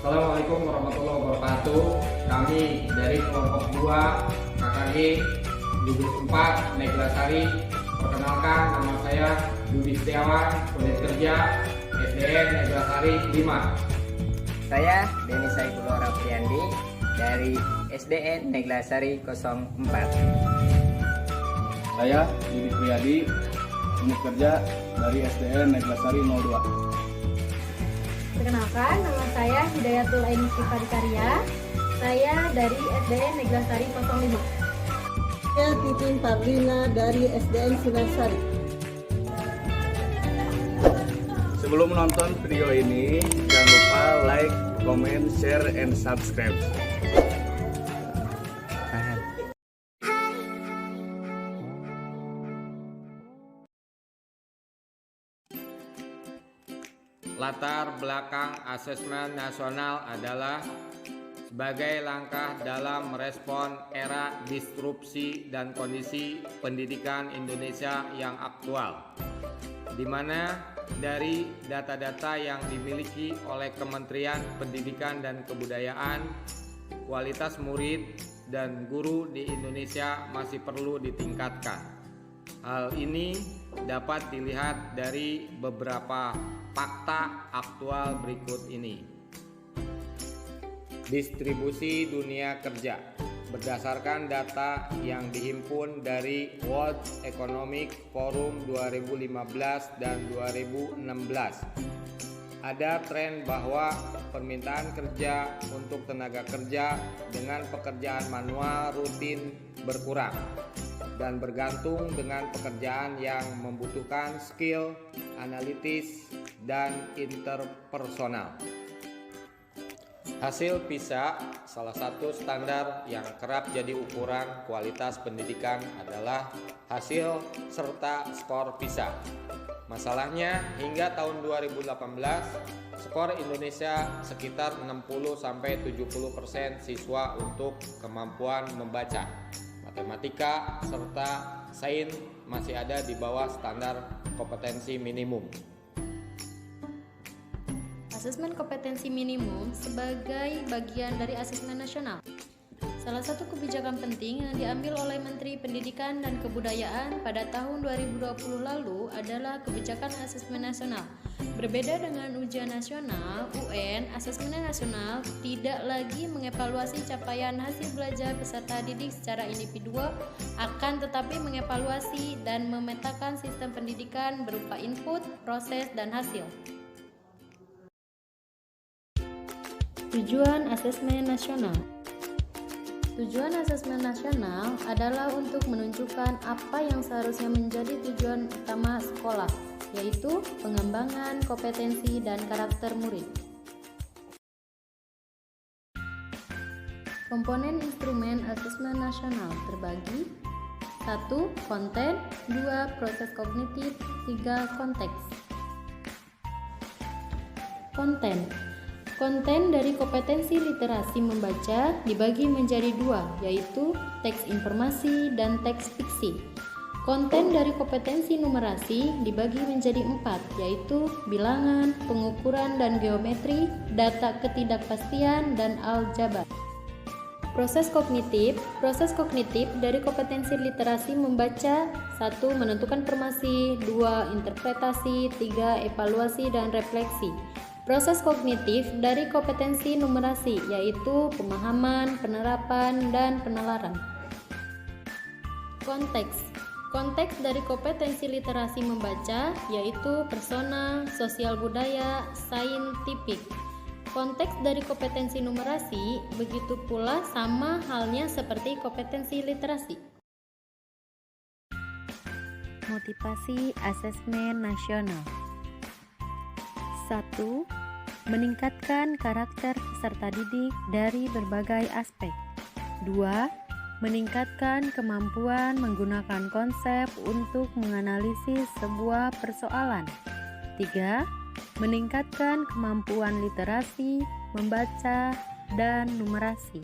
Assalamualaikum warahmatullahi wabarakatuh. Kami dari kelompok 2 KKG Gugus 4 Neglasari. Perkenalkan, nama saya Budi Setiawan, unit kerja SDN Neglasari 5. Saya Denny Saifullah Rafiandi dari SDN Neglasari 04. Saya Yudi Priyadi, unit kerja dari SDN Neglasari 02. Perkenalkan, nama saya Hidayatul Aini Karya. Saya dari SDN Neglasari 05. Saya Titin Parlina dari SDN Sinasari. Sebelum menonton video ini, jangan lupa like, comment, share, and subscribe. Latar belakang asesmen nasional adalah sebagai langkah dalam merespon era disrupsi dan kondisi pendidikan Indonesia yang aktual, di mana dari data-data yang dimiliki oleh Kementerian Pendidikan dan Kebudayaan, kualitas murid dan guru di Indonesia masih perlu ditingkatkan. Hal ini dapat dilihat dari beberapa fakta aktual berikut ini. Distribusi dunia kerja berdasarkan data yang dihimpun dari World Economic Forum 2015 dan 2016. Ada tren bahwa permintaan kerja untuk tenaga kerja dengan pekerjaan manual rutin berkurang dan bergantung dengan pekerjaan yang membutuhkan skill analitis dan interpersonal. Hasil PISA, salah satu standar yang kerap jadi ukuran kualitas pendidikan adalah hasil serta skor PISA. Masalahnya, hingga tahun 2018, skor Indonesia sekitar 60-70% siswa untuk kemampuan membaca, matematika, serta sains masih ada di bawah standar kompetensi minimum. Asesmen kompetensi minimum sebagai bagian dari asesmen nasional. Salah satu kebijakan penting yang diambil oleh Menteri Pendidikan dan Kebudayaan pada tahun 2020 lalu adalah kebijakan asesmen nasional. Berbeda dengan ujian nasional, UN, asesmen nasional tidak lagi mengevaluasi capaian hasil belajar peserta didik secara individual, akan tetapi mengevaluasi dan memetakan sistem pendidikan berupa input, proses, dan hasil. Tujuan asesmen nasional. Tujuan asesmen nasional adalah untuk menunjukkan apa yang seharusnya menjadi tujuan utama sekolah, yaitu pengembangan kompetensi dan karakter murid. Komponen instrumen asesmen nasional terbagi 1. Konten, 2. Proses kognitif, 3. Konteks. Konten dari kompetensi literasi membaca dibagi menjadi dua, yaitu teks informasi dan teks fiksi. Konten dari kompetensi numerasi dibagi menjadi 4, yaitu bilangan, pengukuran dan geometri, data ketidakpastian, dan aljabar. Proses kognitif dari kompetensi literasi membaca 1. Menentukan informasi, 2. Interpretasi, 3. Evaluasi dan refleksi. Proses kognitif dari kompetensi numerasi yaitu pemahaman, penerapan, dan penalaran. Konteks dari kompetensi literasi membaca yaitu persona, sosial budaya, saintifik. Konteks dari kompetensi numerasi begitu pula sama halnya seperti kompetensi literasi. Motivasi asesmen nasional. 1. Meningkatkan karakter peserta didik dari berbagai aspek. 2. Meningkatkan kemampuan menggunakan konsep untuk menganalisis sebuah persoalan. 3. Meningkatkan kemampuan literasi, membaca, dan numerasi.